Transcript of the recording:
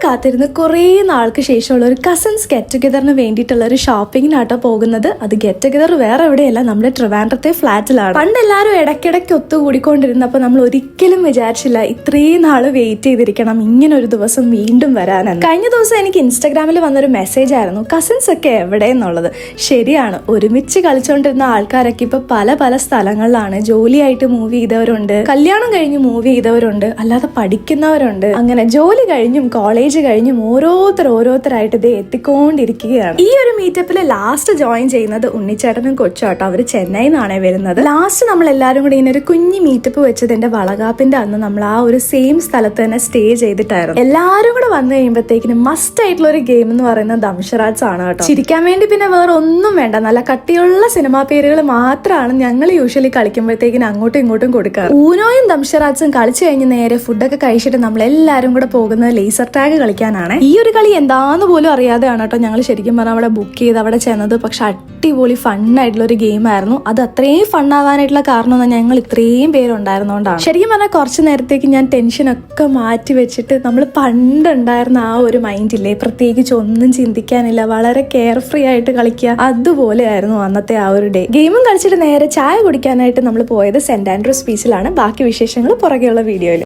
കാത്തിരുന്ന് കുറേ നാൾക്ക് ശേഷമുള്ള ഒരു കസിൻസ് ഗെറ്റ് ടുഗദറിന് വേണ്ടിയിട്ടുള്ള ഒരു ഷോപ്പിങ്ങിനാട്ടോ പോകുന്നത്. അത് ഗെറ്റ് ടുഗദർ വേറെ എവിടെയല്ല, നമ്മുടെ ട്രിവാൻഡ്രത്തെ ഫ്ലാറ്റിലാണ്. പണ്ട് എല്ലാവരും ഇടയ്ക്കിടയ്ക്ക് ഒത്തുകൂടിക്കൊണ്ടിരുന്നപ്പോൾ നമ്മൾ ഒരിക്കലും വിചാരിച്ചില്ല ഇത്രയും നാള് വെയിറ്റ് ചെയ്തിരിക്കണം ഇങ്ങനെ ഒരു ദിവസം വീണ്ടും വരാനെന്ന്. കഴിഞ്ഞ ദിവസം എനിക്ക് ഇൻസ്റ്റാഗ്രാമിൽ വന്നൊരു മെസ്സേജ് ആയിരുന്നു, കസിൻസ് ഒക്കെ എവിടെ എന്നുള്ളത്. ശരിയാണ്, ഒരുമിച്ച് കളിച്ചുകൊണ്ടിരുന്ന ആൾക്കാരൊക്കെ ഇപ്പൊ പല പല സ്ഥലങ്ങളിലാണ്. ജോലിയായിട്ട് മൂവ് ചെയ്തവരുണ്ട്, കല്യാണം കഴിഞ്ഞ് മൂവ് ചെയ്തവരുണ്ട്, അല്ലാതെ പഠിക്കുന്നവരുണ്ട്. അങ്ങനെ ജോലി കഴിഞ്ഞും കോളേജ് കഴിഞ്ഞും ഓരോരുത്തരായിട്ട് ഇത് എത്തിക്കൊണ്ടിരിക്കുകയാണ്. ഈ ഒരു മീറ്റപ്പിൽ ലാസ്റ്റ് ജോയിൻ ചെയ്യുന്നത് ഉണ്ണിച്ചേട്ടനും കൊച്ചാട്ടോ. അവര് ചെന്നൈയിൽ നിന്നാണ് വരുന്നത്. ലാസ്റ്റ് നമ്മൾ എല്ലാവരും കൂടി ഇങ്ങനെ ഒരു കുഞ്ഞി മീറ്റപ്പ് വെച്ചതിന്റെ വളകാപ്പിന്റെ അന്ന് നമ്മൾ ആ ഒരു സെയിം സ്ഥലത്ത് തന്നെ സ്റ്റേ ചെയ്തിട്ടായിരുന്നു. എല്ലാവരും കൂടെ വന്നു കഴിയുമ്പോഴത്തേക്കിനും മസ്റ്റ് ആയിട്ടുള്ള ഒരു ഗെയിം എന്ന് പറയുന്നത് ദംഷറാജ് ആണ് കേട്ടോ. ചിരിക്കാൻ വേണ്ടി പിന്നെ വേറെ ഒന്നും വേണ്ട, നല്ല കട്ടിയുള്ള സിനിമാ പേരുകൾ മാത്രമാണ് ഞങ്ങൾ യൂഷ്വലി കളിക്കുമ്പോഴത്തേക്കിനും അങ്ങോട്ടും ഇങ്ങോട്ടും കൊടുക്കാറ്. ഊനോയും ദംഷറാജും കളിച്ചു കഴിഞ്ഞ് നേരെ ഫുഡൊക്കെ കഴിച്ചിട്ട് നമ്മൾ എല്ലാവരും കൂടെ പോകുന്നത് ലേസർ ടാഗ് കളിക്കാനാണ്. ഈ ഒരു കളി എന്താന്ന് പോലും അറിയാതെയാണ് കേട്ടോ ഞങ്ങൾ ശരിക്കും പറഞ്ഞാൽ അവിടെ ബുക്ക് ചെയ്ത് അവിടെ ചെന്നത്. പക്ഷെ അടിപൊളി ഫണ്ണായിട്ടുള്ള ഒരു ഗെയിം ആയിരുന്നു. അത് അത്രയും ഫണ്ണാവാനായിട്ടുള്ള കാരണം ഞങ്ങൾ ഇത്രയും പേരുണ്ടായിരുന്നോണ്ടാണ്. ശരിക്കും പറഞ്ഞാൽ കുറച്ച് നേരത്തേക്ക് ഞാൻ ടെൻഷനൊക്കെ മാറ്റി വെച്ചിട്ട് നമ്മൾ പണ്ടുണ്ടായിരുന്ന ആ ഒരു മൈൻഡില്ലേ, പ്രത്യേകിച്ച് ഒന്നും ചിന്തിക്കാനില്ല, വളരെ കെയർ ഫ്രീ ആയിട്ട് കളിക്കുക, അതുപോലെ ആയിരുന്നു അന്നത്തെ ആ ഒരു ഡേ. ഗെയിമും കളിച്ചിട്ട് നേരെ ചായ കുടിക്കാനായിട്ട് നമ്മൾ പോയത് സെന്റ് ആൻഡ്രൂസ് ബീച്ചിലാണ്. ബാക്കി വിശേഷങ്ങൾ പുറകെയുള്ള വീഡിയോയിൽ.